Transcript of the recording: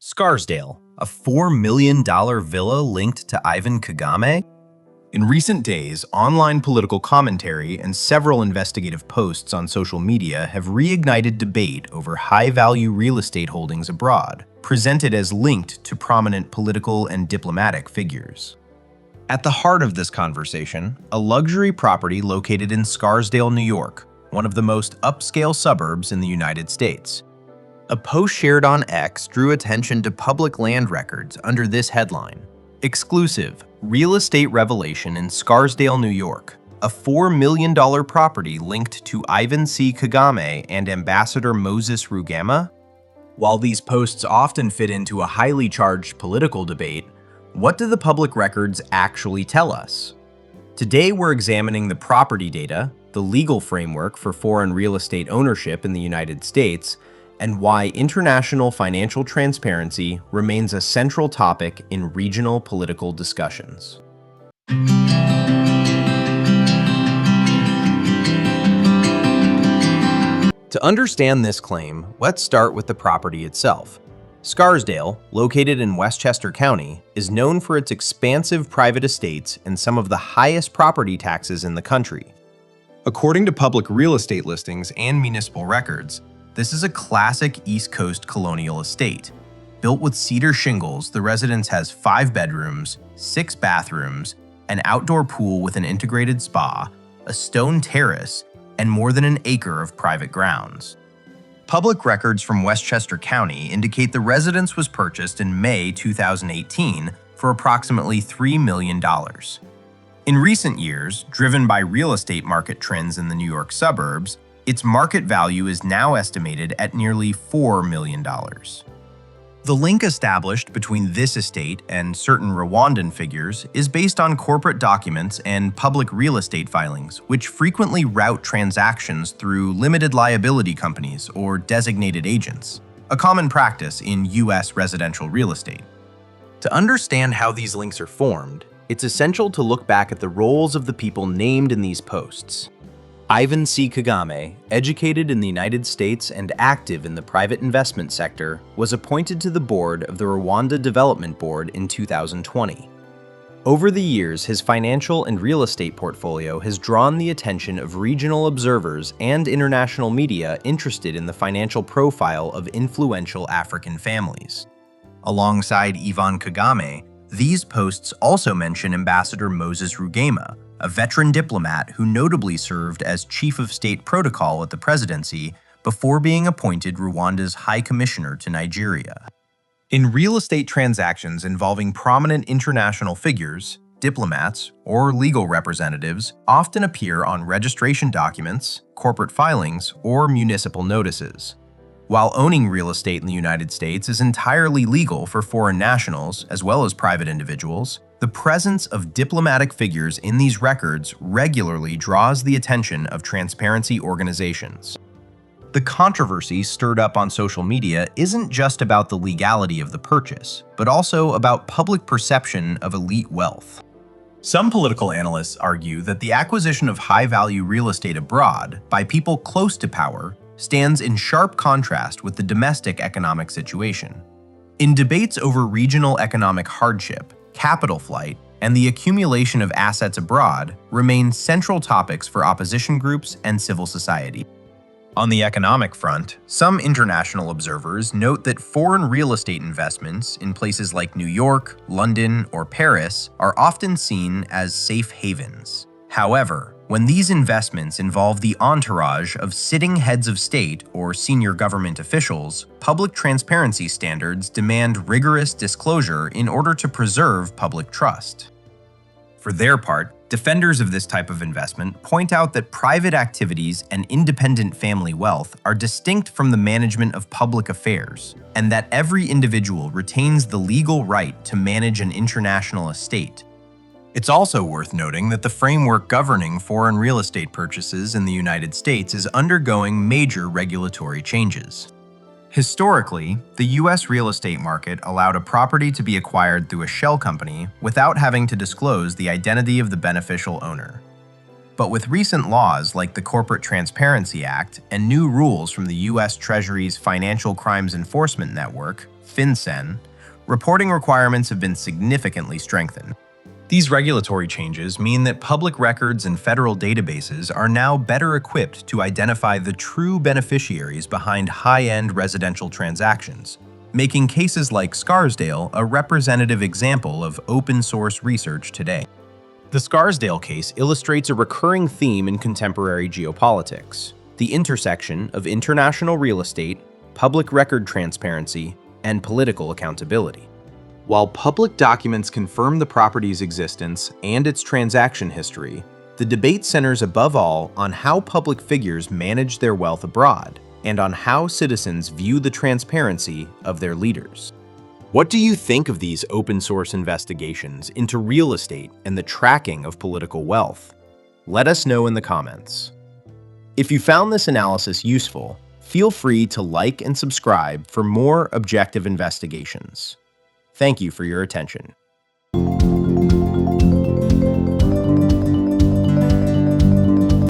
Scarsdale, a $4 million villa linked to Ivan Kagame? In recent days, online political commentary and several investigative posts on social media have reignited debate over high-value real estate holdings abroad, presented as linked to prominent political and diplomatic figures. At the heart of this conversation, a luxury property located in Scarsdale, New York, one of the most upscale suburbs in the United States. A post shared on X drew attention to public land records under this headline: Exclusive Real Estate Revelation in Scarsdale, New York. A $4 million property linked to Ivan C. Kagame and Ambassador Moses Rugema? While these posts often fit into a highly charged political debate, what do the public records actually tell us? Today we're examining the property data, the legal framework for foreign real estate ownership in the United States, and why international financial transparency remains a central topic in regional political discussions. To understand this claim, let's start with the property itself. Scarsdale, located in Westchester County, is known for its expansive private estates and some of the highest property taxes in the country. According to public real estate listings and municipal records, this is a classic East Coast colonial estate. Built with cedar shingles, the residence has 5 bedrooms, 6 bathrooms, an outdoor pool with an integrated spa, a stone terrace, and more than an acre of private grounds. Public records from Westchester County indicate the residence was purchased in May 2018 for approximately $3 million. In recent years, driven by real estate market trends in the New York suburbs, its market value is now estimated at nearly $4 million. The link established between this estate and certain Rwandan figures is based on corporate documents and public real estate filings, which frequently route transactions through limited liability companies or designated agents, a common practice in U.S. residential real estate. To understand how these links are formed, it's essential to look back at the roles of the people named in these posts. Ivan C. Kagame, educated in the United States and active in the private investment sector, was appointed to the board of the Rwanda Development Board in 2020. Over the years, his financial and real estate portfolio has drawn the attention of regional observers and international media interested in the financial profile of influential African families. Alongside Ivan Kagame, these posts also mention Ambassador Moses Rugema, a veteran diplomat who notably served as Chief of State Protocol at the presidency before being appointed Rwanda's High Commissioner to Nigeria. In real estate transactions involving prominent international figures, diplomats, or legal representatives often appear on registration documents, corporate filings, or municipal notices. While owning real estate in the United States is entirely legal for foreign nationals as well as private individuals, the presence of diplomatic figures in these records regularly draws the attention of transparency organizations. The controversy stirred up on social media isn't just about the legality of the purchase, but also about public perception of elite wealth. Some political analysts argue that the acquisition of high-value real estate abroad by people close to power stands in sharp contrast with the domestic economic situation. In debates over regional economic hardship, capital flight, and the accumulation of assets abroad remain central topics for opposition groups and civil society. On the economic front, some international observers note that foreign real estate investments in places like New York, London, or Paris are often seen as safe havens. However, when these investments involve the entourage of sitting heads of state or senior government officials, public transparency standards demand rigorous disclosure in order to preserve public trust. For their part, defenders of this type of investment point out that private activities and independent family wealth are distinct from the management of public affairs, and that every individual retains the legal right to manage an international estate. It's also worth noting that the framework governing foreign real estate purchases in the United States is undergoing major regulatory changes. Historically, the U.S. real estate market allowed a property to be acquired through a shell company without having to disclose the identity of the beneficial owner. But with recent laws like the Corporate Transparency Act and new rules from the U.S. Treasury's Financial Crimes Enforcement Network, FinCEN, reporting requirements have been significantly strengthened. These regulatory changes mean that public records and federal databases are now better equipped to identify the true beneficiaries behind high-end residential transactions, making cases like Scarsdale a representative example of open-source research today. The Scarsdale case illustrates a recurring theme in contemporary geopolitics: the intersection of international real estate, public record transparency, and political accountability. While public documents confirm the property's existence and its transaction history, the debate centers above all on how public figures manage their wealth abroad and on how citizens view the transparency of their leaders. What do you think of these open-source investigations into real estate and the tracking of political wealth? Let us know in the comments. If you found this analysis useful, feel free to like and subscribe for more objective investigations. Thank you for your attention.